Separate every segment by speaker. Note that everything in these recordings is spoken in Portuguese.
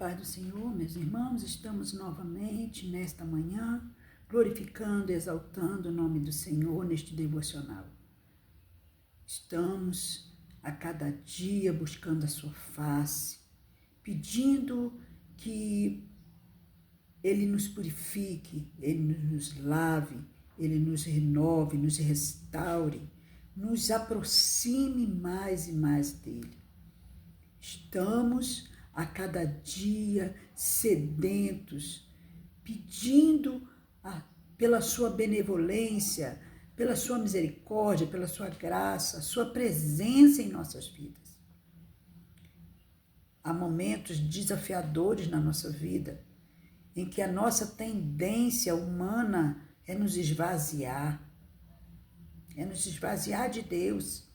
Speaker 1: paz do Senhor, meus irmãos, estamos novamente nesta manhã, glorificando e exaltando o nome do Senhor neste devocional. Estamos a cada dia buscando a sua face, pedindo que Ele nos purifique, Ele nos lave, Ele nos renove, nos restaure, nos aproxime mais e mais dEle. Estamos a cada dia sedentos, pedindo pela sua benevolência, pela sua misericórdia, pela sua graça, a sua presença em nossas vidas. Há momentos desafiadores na nossa vida, em que a nossa tendência humana é nos esvaziar de Deus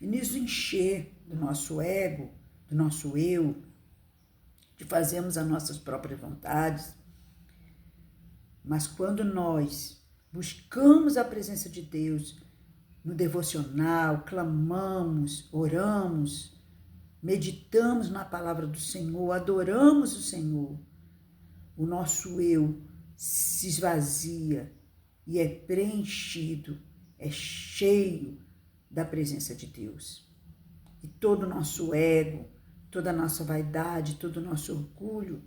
Speaker 1: e nos encher do nosso ego, do nosso eu, de fazermos as nossas próprias vontades. Mas quando nós buscamos a presença de Deus no devocional, clamamos, oramos, meditamos na palavra do Senhor, adoramos o Senhor, o nosso eu se esvazia e é preenchido, é cheio da presença de Deus. E todo o nosso ego, toda a nossa vaidade, todo o nosso orgulho,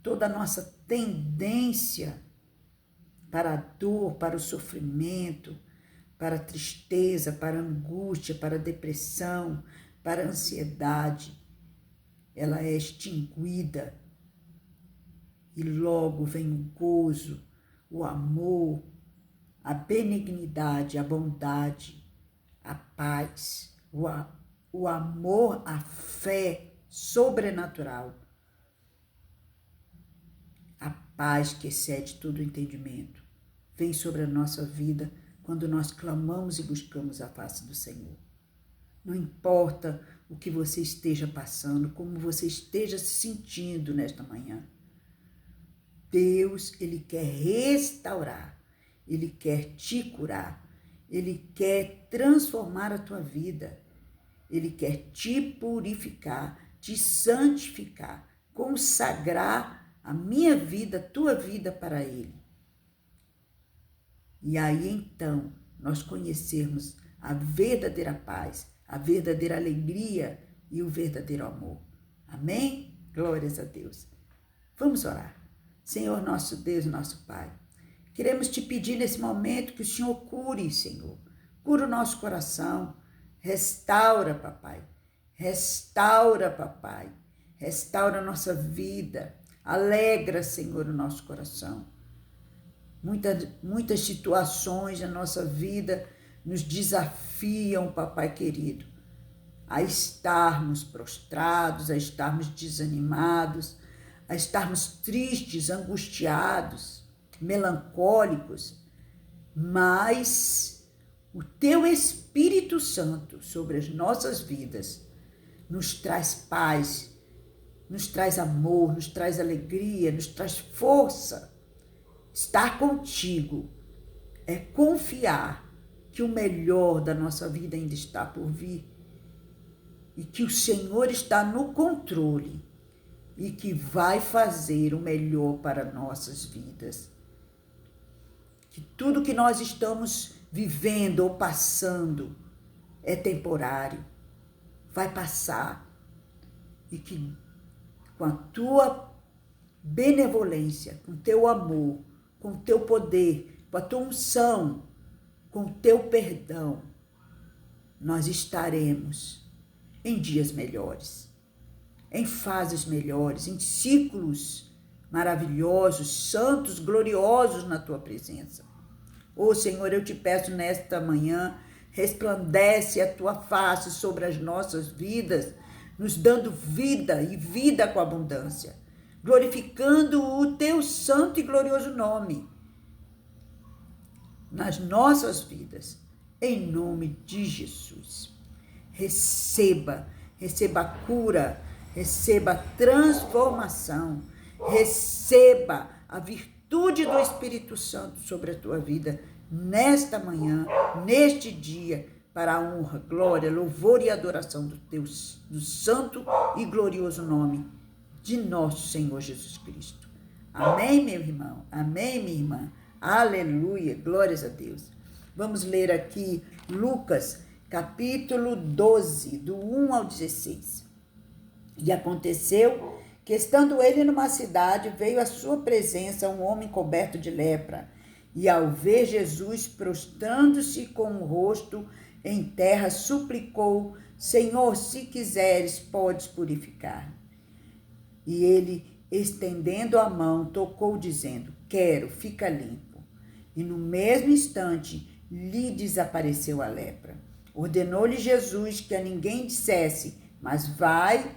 Speaker 1: toda a nossa tendência para a dor, para o sofrimento, para a tristeza, para a angústia, para a depressão, para a ansiedade, ela é extinguida. E logo vem o gozo, o amor, a benignidade, a bondade, a paz, o amor, a fé sobrenatural, a paz que excede todo o entendimento, vem sobre a nossa vida quando nós clamamos e buscamos a face do Senhor. Não importa o que você esteja passando, como você esteja se sentindo nesta manhã, Deus, Ele quer restaurar, Ele quer te curar, Ele quer transformar a tua vida, Ele quer te purificar, te santificar, consagrar a minha vida, a tua vida para Ele. E aí então nós conhecermos a verdadeira paz, a verdadeira alegria e o verdadeiro amor. Amém? Glórias a Deus. Vamos orar. Senhor nosso Deus, nosso Pai, queremos te pedir nesse momento que o Senhor cure, Senhor. Cura o nosso coração. Restaura, papai. Restaura, papai. Restaura a nossa vida. Alegra, Senhor, o nosso coração. Muitas situações na nossa vida nos desafiam, papai querido, a estarmos prostrados, a estarmos desanimados, a estarmos tristes, angustiados, melancólicos, mas o teu Espírito Santo sobre as nossas vidas nos traz paz, nos traz amor, nos traz alegria, nos traz força. Estar contigo é confiar que o melhor da nossa vida ainda está por vir e que o Senhor está no controle e que vai fazer o melhor para nossas vidas. Que tudo que nós estamos vivendo ou passando é temporário, vai passar e que com a tua benevolência, com o teu amor, com o teu poder, com a tua unção, com o teu perdão, nós estaremos em dias melhores, em fases melhores, em ciclos maravilhosos, santos, gloriosos na tua presença. Ô Senhor, eu te peço nesta manhã, resplandece a tua face sobre as nossas vidas, nos dando vida e vida com abundância, glorificando o teu santo e glorioso nome nas nossas vidas, em nome de Jesus. Receba a cura, receba a transformação, receba a virtude do Espírito Santo sobre a tua vida nesta manhã, neste dia, para a honra, glória, louvor e adoração do santo e glorioso nome de nosso Senhor Jesus Cristo. Amém, meu irmão? Amém, minha irmã? Aleluia, glórias a Deus. Vamos ler aqui Lucas, capítulo 12, do 1 ao 16. E aconteceu que, estando ele numa cidade, veio à sua presença um homem coberto de lepra. E ao ver Jesus, prostrando-se com o rosto em terra, suplicou: Senhor, se quiseres, podes purificar-me. E ele, estendendo a mão, tocou, dizendo: quero, fica limpo. E no mesmo instante lhe desapareceu a lepra. Ordenou-lhe Jesus que a ninguém dissesse, mas vai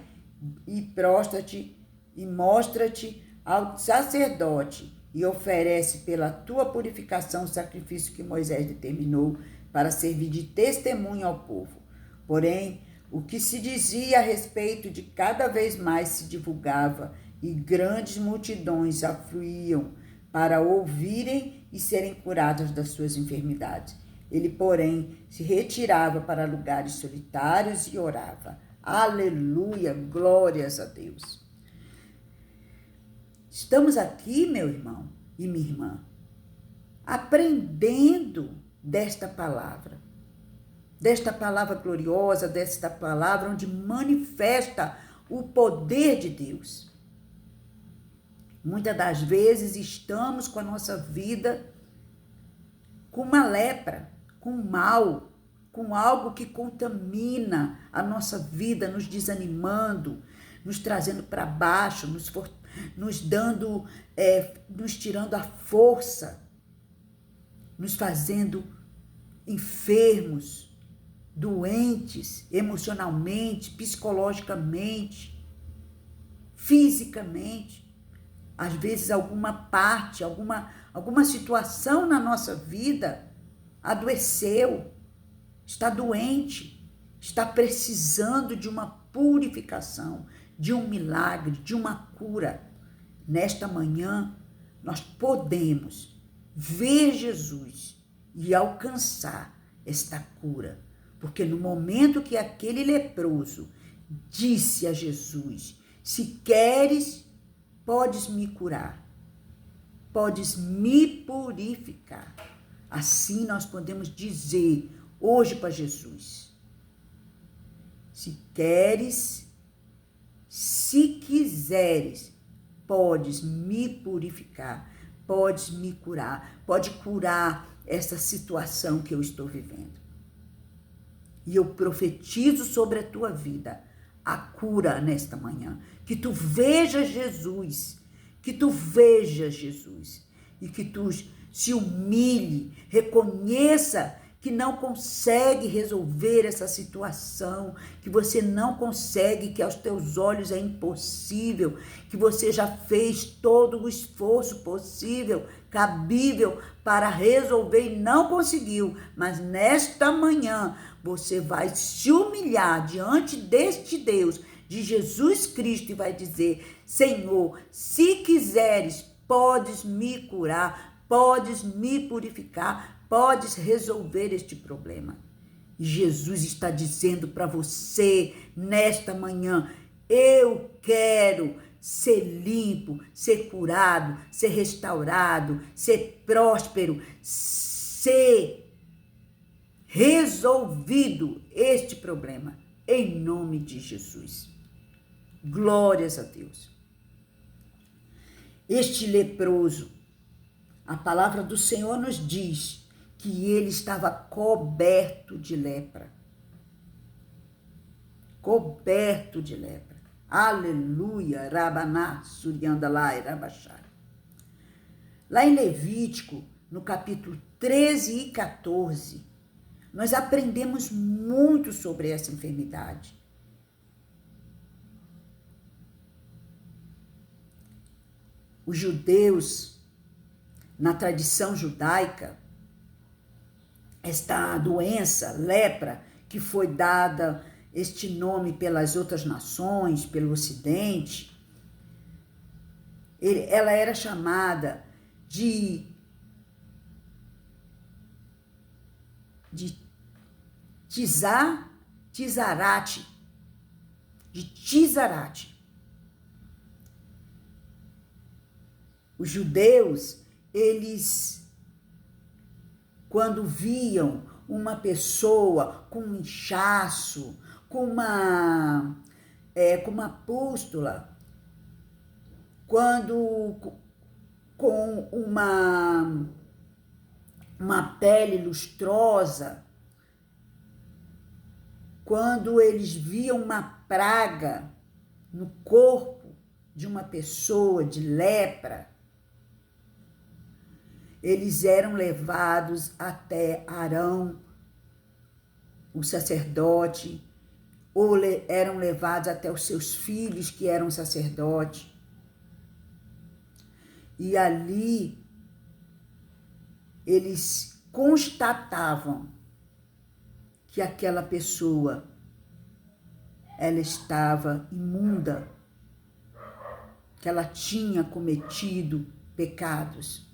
Speaker 1: e prostra-te e mostra-te ao sacerdote e oferece pela tua purificação o sacrifício que Moisés determinou para servir de testemunho ao povo. Porém, o que se dizia a respeito de cada vez mais se divulgava e grandes multidões afluíam para ouvirem e serem curadas das suas enfermidades. Ele, porém, se retirava para lugares solitários e orava. Aleluia, glórias a Deus. Estamos aqui, meu irmão e minha irmã, aprendendo desta palavra gloriosa, desta palavra onde manifesta o poder de Deus. Muitas das vezes estamos com a nossa vida com uma lepra, com mal, com algo que contamina a nossa vida, nos desanimando, nos trazendo para baixo, nos tirando a força, nos fazendo enfermos, doentes emocionalmente, psicologicamente, fisicamente. Às vezes alguma parte, alguma situação na nossa vida adoeceu, está doente, está precisando de uma purificação, de um milagre, de uma cura. Nesta manhã, nós podemos ver Jesus e alcançar esta cura. Porque no momento que aquele leproso disse a Jesus: se queres, podes me curar, podes me purificar. Assim nós podemos dizer hoje para Jesus: se queres, se quiseres, podes me purificar, podes me curar, pode curar essa situação que eu estou vivendo. E eu profetizo sobre a tua vida a cura nesta manhã. Que tu vejas Jesus, e que tu se humilhe, reconheça que não consegue resolver essa situação, que você não consegue, que aos teus olhos é impossível, que você já fez todo o esforço possível, cabível para resolver e não conseguiu, mas nesta manhã você vai se humilhar diante deste Deus, de Jesus Cristo, e vai dizer: Senhor, se quiseres, podes me curar, podes me purificar, podes resolver este problema. E Jesus está dizendo para você nesta manhã: eu quero ser limpo, ser curado, ser restaurado, ser próspero, ser resolvido este problema, em nome de Jesus. Glórias a Deus. Este leproso, a palavra do Senhor nos diz que ele estava coberto de lepra. Coberto de lepra. Aleluia, Rabaná, Suriandalai, Rabachai. Lá em Levítico, no capítulo 13 e 14, nós aprendemos muito sobre essa enfermidade. Os judeus, na tradição judaica, esta doença, lepra, que foi dada este nome pelas outras nações, pelo Ocidente, ela era chamada de Tizarate, Os judeus, eles, quando viam uma pessoa com um inchaço, com uma pústula, quando com uma pele lustrosa, quando eles viam uma praga no corpo de uma pessoa de lepra, eles eram levados até Arão, o sacerdote, ou eram levados até os seus filhos, que eram sacerdotes. E ali eles constatavam que aquela pessoa, ela estava imunda, que ela tinha cometido pecados.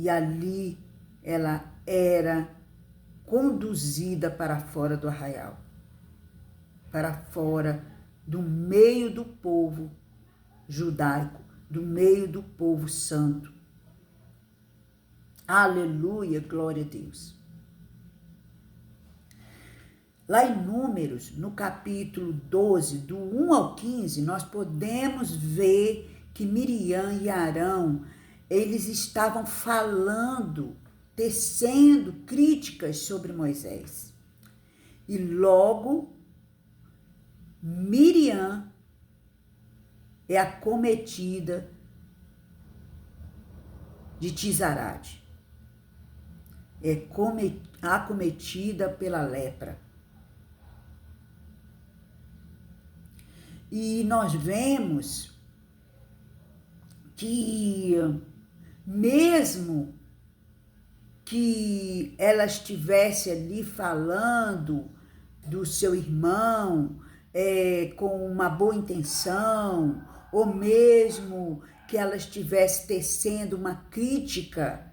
Speaker 1: E ali ela era conduzida para fora do arraial, para fora do meio do povo judaico, do meio do povo santo. Aleluia, glória a Deus. Lá em Números, no capítulo 12, do 1 ao 15, nós podemos ver que Miriam e Arão, eles estavam falando, tecendo críticas sobre Moisés. E logo, Miriam é acometida de Tisarade. É acometida pela lepra. E nós vemos que, mesmo que ela estivesse ali falando do seu irmão com uma boa intenção, ou mesmo que ela estivesse tecendo uma crítica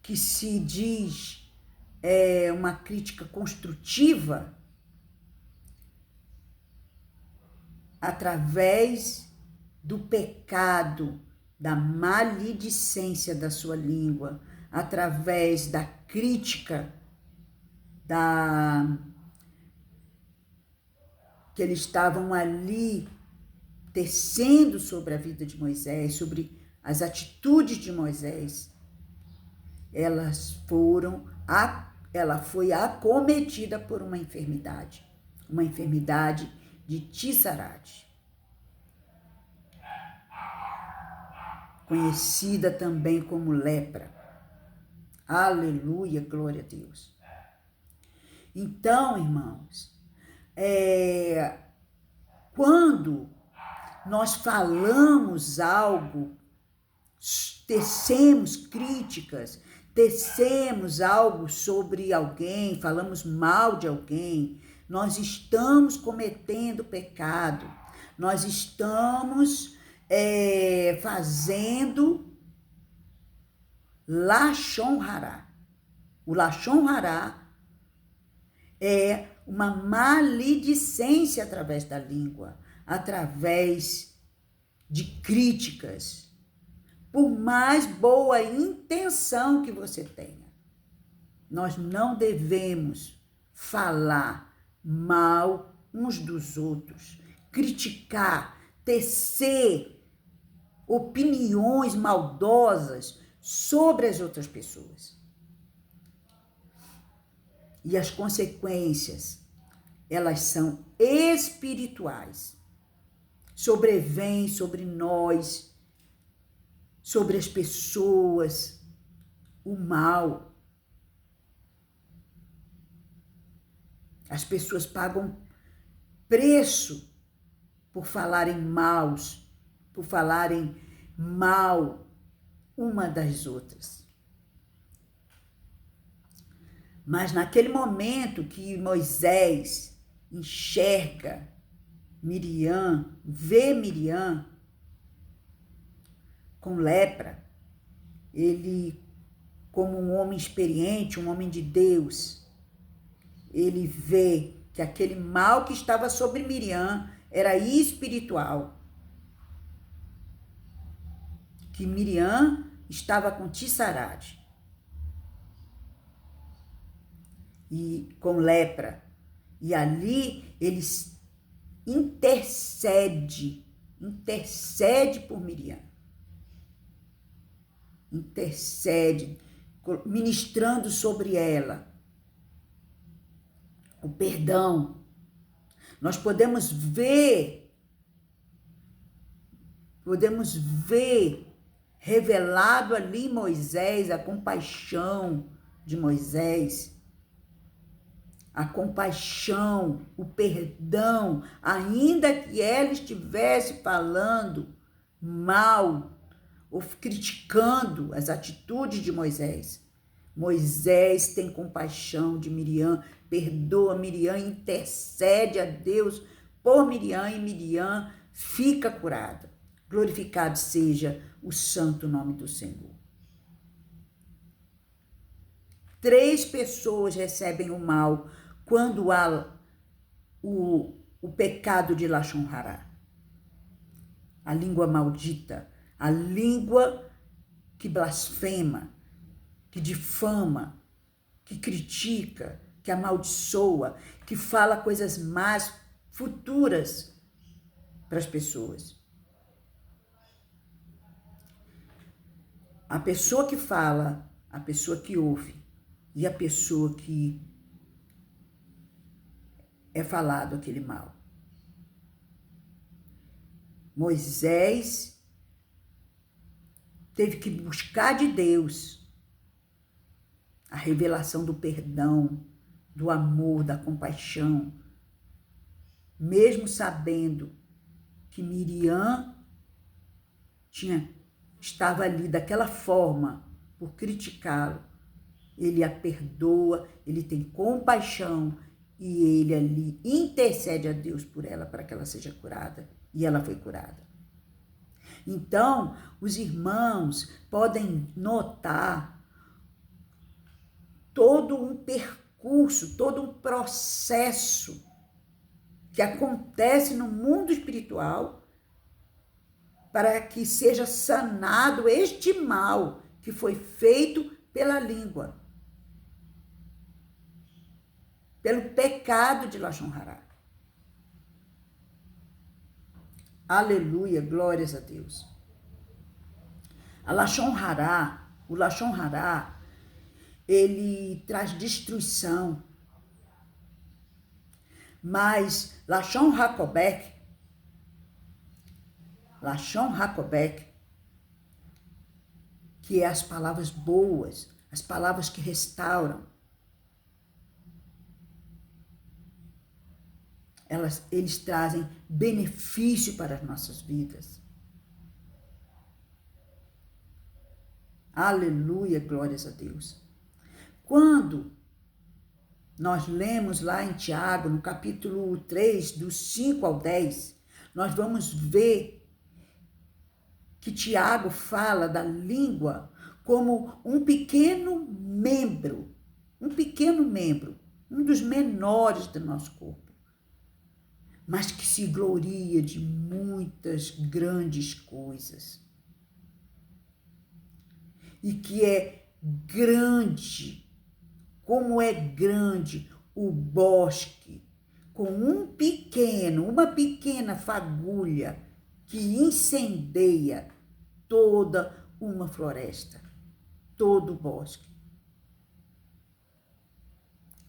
Speaker 1: que se diz uma crítica construtiva, através do pecado, da maledicência da sua língua, através da crítica que eles estavam ali tecendo sobre a vida de Moisés, sobre as atitudes de Moisés, ela foi acometida por uma enfermidade de Tisarade, conhecida também como lepra. Aleluia, glória a Deus. Então, irmãos, quando nós falamos algo, tecemos críticas, tecemos algo sobre alguém, falamos mal de alguém, nós estamos cometendo pecado, nós estamos fazendo Lashon Hará. O Lashon Hará é uma maledicência através da língua, através de críticas, por mais boa intenção que você tenha. Nós não devemos falar mal uns dos outros, criticar, tecer opiniões maldosas sobre as outras pessoas. E as consequências, elas são espirituais. Sobrevêm sobre nós, sobre as pessoas, o mal. As pessoas pagam preço por falarem mal uma das outras. Mas naquele momento que Moisés enxerga Miriam, vê Miriam com lepra, ele, como um homem experiente, um homem de Deus, ele vê que aquele mal que estava sobre Miriam era espiritual. que Miriam estava com Tissarade e com lepra. E ali eles intercede por Miriam. Intercede, ministrando sobre ela o perdão. Nós podemos ver revelado ali em Moisés a compaixão de Moisés, a compaixão, o perdão, ainda que ela estivesse falando mal ou criticando as atitudes de Moisés. Moisés tem compaixão de Miriam, perdoa Miriam, intercede a Deus por Miriam e Miriam fica curada. Glorificado seja o santo nome do Senhor. 3 pessoas recebem o mal quando há o pecado de Lashon Hará. A língua maldita, a língua que blasfema, que difama, que critica, que amaldiçoa, que fala coisas más futuras para as pessoas. A pessoa que fala, a pessoa que ouve e a pessoa que é falado aquele mal. Moisés teve que buscar de Deus a revelação do perdão, do amor, da compaixão, mesmo sabendo que Miriam estava ali daquela forma por criticá-lo. Ele a perdoa, ele tem compaixão e ele ali intercede a Deus por ela para que ela seja curada. E ela foi curada. Então, os irmãos podem notar todo um percurso, todo um processo que acontece no mundo espiritual para que seja sanado este mal que foi feito pela língua, pelo pecado de Lashon Hará. Aleluia, glórias a Deus. O Lashon Hará, ele traz destruição. Mas Lashon HaKobek, que é as palavras boas, as palavras que restauram, eles trazem benefício para as nossas vidas. Aleluia, glórias a Deus. Quando nós lemos lá em Tiago, no capítulo 3, dos 5 ao 10, nós vamos ver que Tiago fala da língua como um pequeno membro, um dos menores do nosso corpo, mas que se gloria de muitas grandes coisas. E que é grande, como é grande o bosque, com uma pequena fagulha que incendeia toda uma floresta, todo o bosque.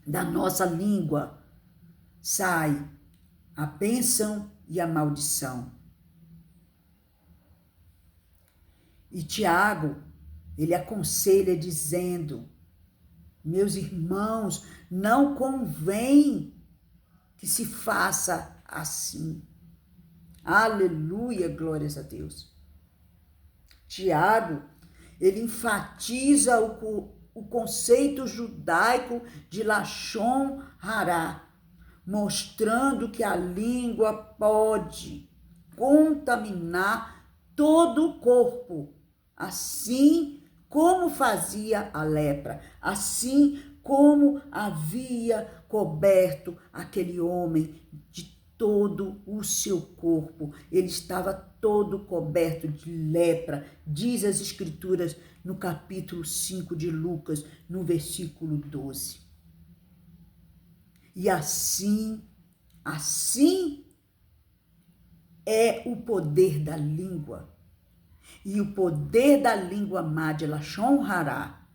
Speaker 1: Da nossa língua sai a bênção e a maldição. E Tiago, ele aconselha dizendo: meus irmãos, não convém que se faça assim. Aleluia, glórias a Deus. Tiago, ele enfatiza o conceito judaico de Lashon Hará, mostrando que a língua pode contaminar todo o corpo, assim como fazia a lepra, assim como havia coberto aquele homem de todo o seu corpo. Ele estava todo coberto de lepra, diz as Escrituras no capítulo 5 de Lucas, no versículo 12. E assim é o poder da língua. E o poder da língua má de Lashon Hará,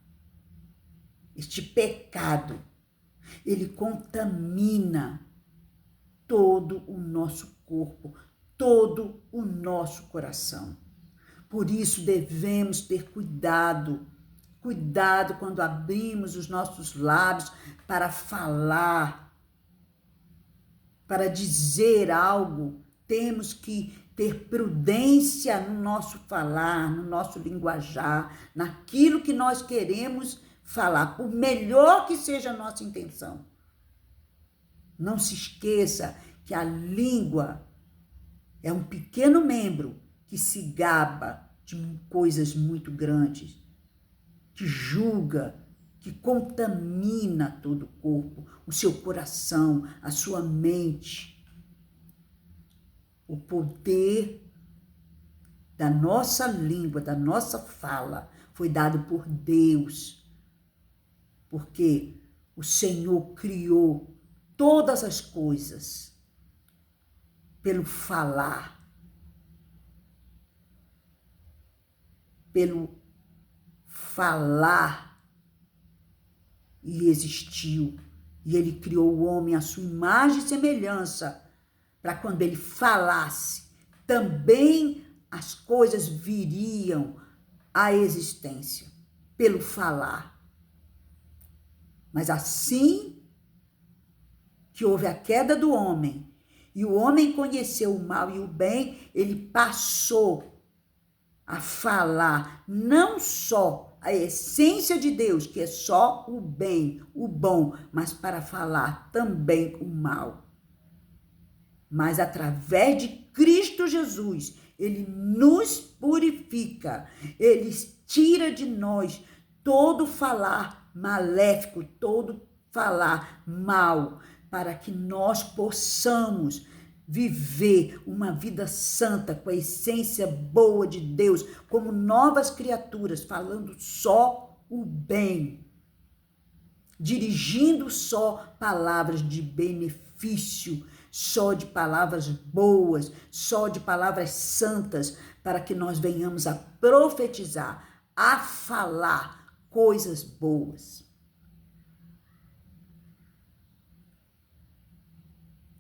Speaker 1: este pecado, ele contamina todo o nosso corpo, todo o nosso coração. Por isso devemos ter cuidado quando abrimos os nossos lábios para falar, para dizer algo. Temos que ter prudência no nosso falar, no nosso linguajar, naquilo que nós queremos falar, por melhor que seja a nossa intenção. Não se esqueça que a língua é um pequeno membro que se gaba de coisas muito grandes, que julga, que contamina todo o corpo, o seu coração, a sua mente. O poder da nossa língua, da nossa fala, foi dado por Deus, porque o Senhor criou todas as coisas pelo falar, e existiu. E ele criou o homem à sua imagem e semelhança, para quando ele falasse, também as coisas viriam à existência, pelo falar. Mas assim que houve a queda do homem, e o homem conheceu o mal e o bem, ele passou a falar não só a essência de Deus, que é só o bem, o bom, mas para falar também o mal. Mas através de Cristo Jesus, ele nos purifica, ele tira de nós todo falar maléfico, todo falar mal, para que nós possamos viver uma vida santa, com a essência boa de Deus, como novas criaturas, falando só o bem, dirigindo só palavras de benefício, só de palavras boas, só de palavras santas, para que nós venhamos a profetizar, a falar coisas boas.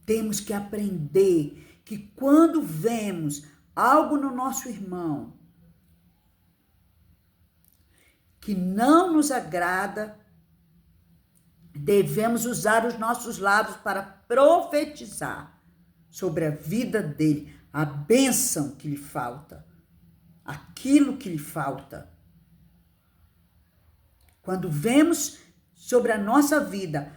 Speaker 1: Temos que aprender que quando vemos algo no nosso irmão que não nos agrada, devemos usar os nossos lábios para profetizar sobre a vida dele, a bênção que lhe falta, aquilo que lhe falta. Quando vemos sobre a nossa vida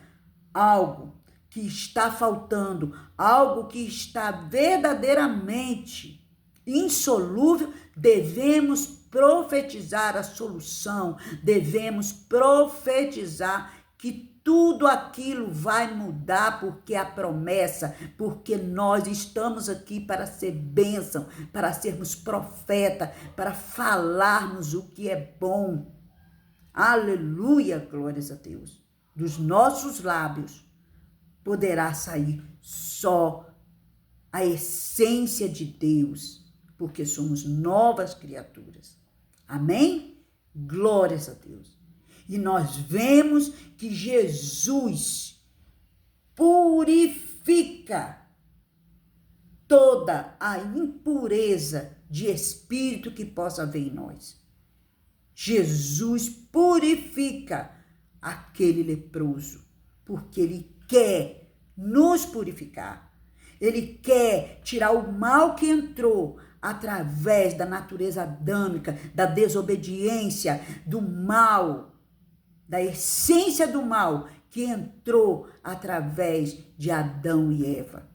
Speaker 1: algo que está faltando, algo que está verdadeiramente insolúvel, devemos profetizar a solução, devemos profetizar que tudo aquilo vai mudar, porque a promessa, porque nós estamos aqui para ser bênção, para sermos profeta, para falarmos o que é bom. Aleluia, glórias a Deus. Dos nossos lábios poderá sair só a essência de Deus, porque somos novas criaturas. Amém? Glórias a Deus. E nós vemos que Jesus purifica toda a impureza de espírito que possa haver em nós. Jesus purifica aquele leproso, porque ele quer nos purificar. Ele quer tirar o mal que entrou através da natureza adâmica, da desobediência, do mal, da essência do mal que entrou através de Adão e Eva.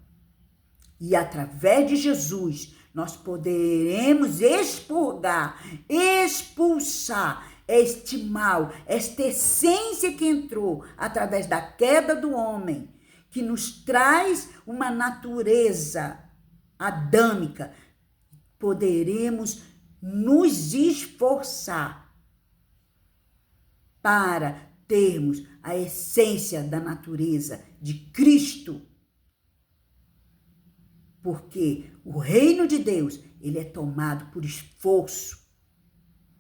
Speaker 1: E através de Jesus, nós poderemos expurgar, expulsar este mal, esta essência que entrou através da queda do homem, que nos traz uma natureza adâmica, poderemos nos esforçar para termos a essência da natureza de Cristo. Porque o reino de Deus, ele é tomado por esforço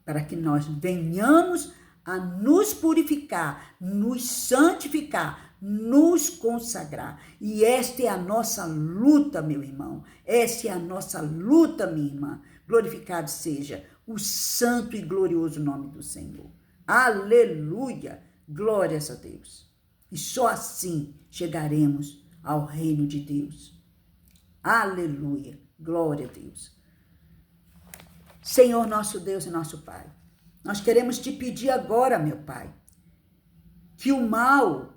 Speaker 1: para que nós venhamos a nos purificar, nos santificar, nos consagrar. E esta é a nossa luta, meu irmão. Esta é a nossa luta, minha irmã. Glorificado seja o santo e glorioso nome do Senhor. Aleluia! Glórias a Deus. E só assim chegaremos ao reino de Deus. Aleluia! Glória a Deus. Senhor nosso Deus e nosso Pai, nós queremos te pedir agora, meu Pai, que o mal,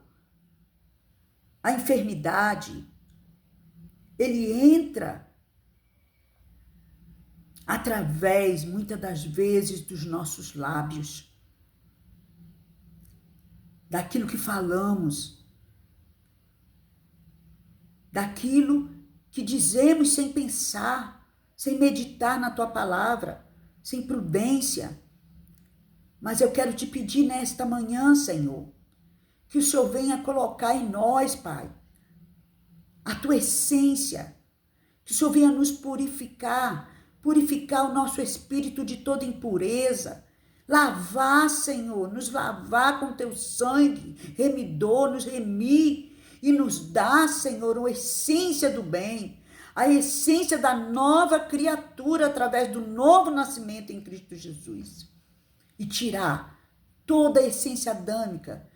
Speaker 1: a enfermidade, ele entra através, muitas das vezes, dos nossos lábios, daquilo que falamos, daquilo que dizemos sem pensar, sem meditar na tua palavra, sem prudência. Mas eu quero te pedir nesta manhã, Senhor, que o Senhor venha colocar em nós, Pai, a tua essência, que o Senhor venha nos purificar o nosso espírito de toda impureza, lavar, Senhor, nos lavar com teu sangue remidor, nos remir e nos dar, Senhor, a essência do bem, a essência da nova criatura através do novo nascimento em Cristo Jesus. E tirar toda a essência adâmica,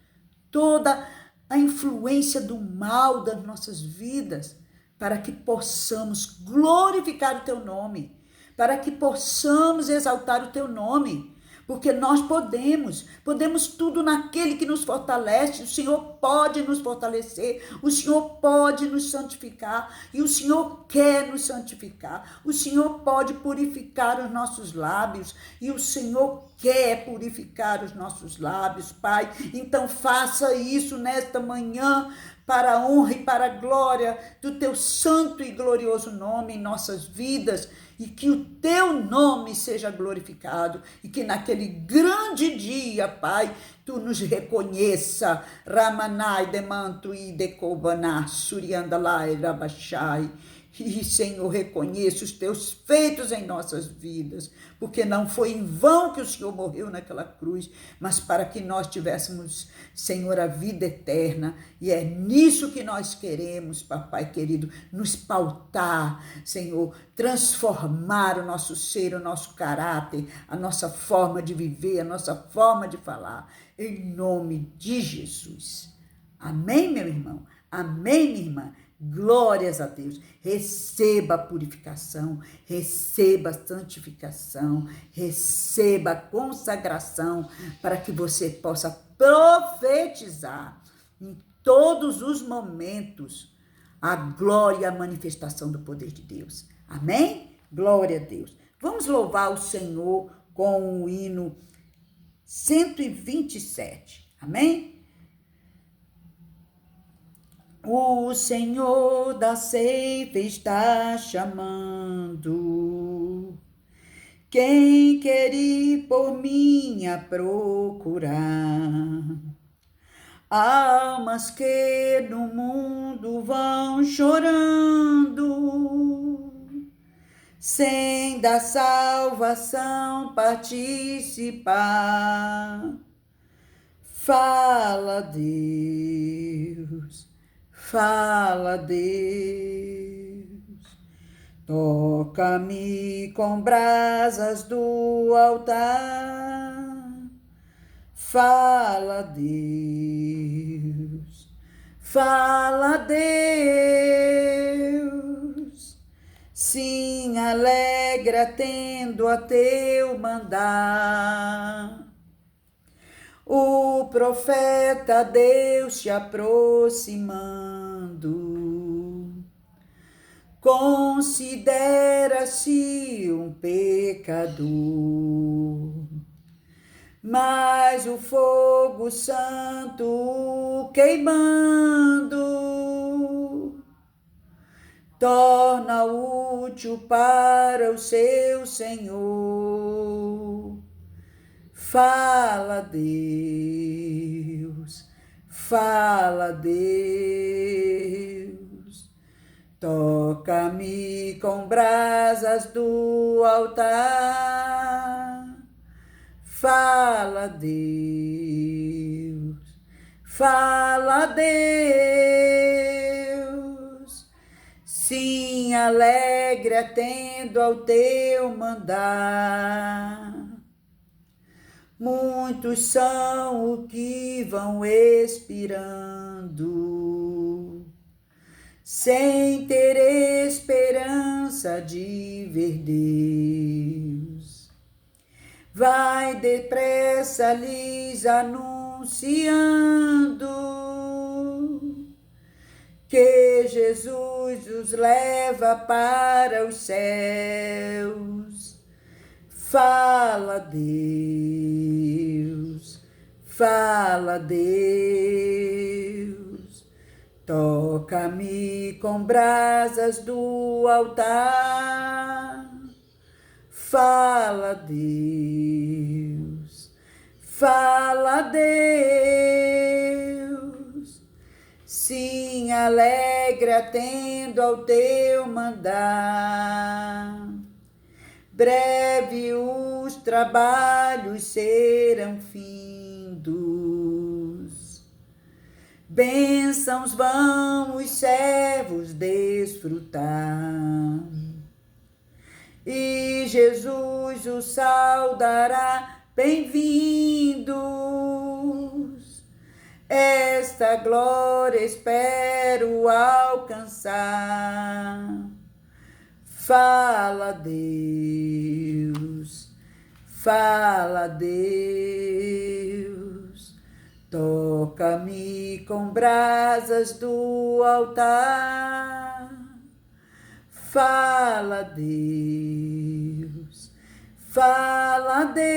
Speaker 1: toda a influência do mal das nossas vidas, para que possamos glorificar o teu nome, para que possamos exaltar o teu nome, porque nós podemos tudo naquele que nos fortalece. O Senhor pode nos fortalecer, o Senhor pode nos santificar, e o Senhor quer nos santificar. O Senhor pode purificar os nossos lábios, e o Senhor quer purificar os nossos lábios, Pai. Então faça isso nesta manhã, para a honra e para a glória do teu santo e glorioso nome em nossas vidas, e que o teu nome seja glorificado, e que naquele grande dia, Pai, tu nos reconheça. Ramanai demantu e decobaná, suriandalai rabachai. E, Senhor, reconheça os teus feitos em nossas vidas, porque não foi em vão que o Senhor morreu naquela cruz, mas para que nós tivéssemos, Senhor, a vida eterna. E é nisso que nós queremos, papai querido, nos pautar, Senhor, transformar o nosso ser, o nosso caráter, a nossa forma de viver, a nossa forma de falar, em nome de Jesus. Amém, meu irmão? Amém, minha irmã? Glórias a Deus. Receba a purificação, receba a santificação, receba a consagração, para que você possa profetizar em todos os momentos a glória e a manifestação do poder de Deus. Amém? Glória a Deus. Vamos louvar o Senhor com o hino 127. Amém? O Senhor da ceifa está chamando, quem quer ir por mim a procurar, almas que no mundo vão chorando, sem da salvação participar. Fala, Deus. Fala, Deus, toca-me com brasas do altar. Fala, Deus, fala, Deus, sim, alegra tendo a teu mandar. O profeta Deus se aproximando, considera-se um pecador, mas o fogo santo queimando torna útil para o seu Senhor. Fala, Deus, fala, Deus, toca-me com brasas do altar. Fala, Deus, fala, Deus, sim, alegre atendo ao teu mandar. Muitos são os que vão expirando, sem ter esperança de ver Deus. Vai depressa lhes anunciando que Jesus os leva para os céus. Fala, Deus, fala, Deus, toca-me com brasas do altar. Fala, Deus, fala, Deus, sim, alegre atendo ao teu mandar. Breve os trabalhos serão findos, bênçãos vão os servos desfrutar, e Jesus os saudará, bem-vindos. Esta glória espero alcançar. Fala, Deus, fala, Deus, toca-me com brasas do altar. Fala, Deus, fala, Deus,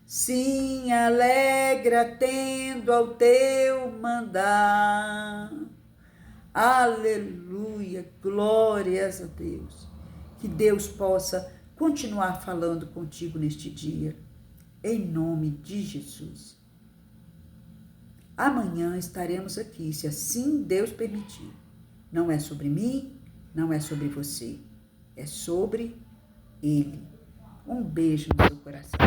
Speaker 1: sim, alegre atendo ao teu mandar. Aleluia, glórias a Deus. Que Deus possa continuar falando contigo neste dia, em nome de Jesus. Amanhã estaremos aqui, se assim Deus permitir. Não é sobre mim, não é sobre você, é sobre Ele. Um beijo no seu coração.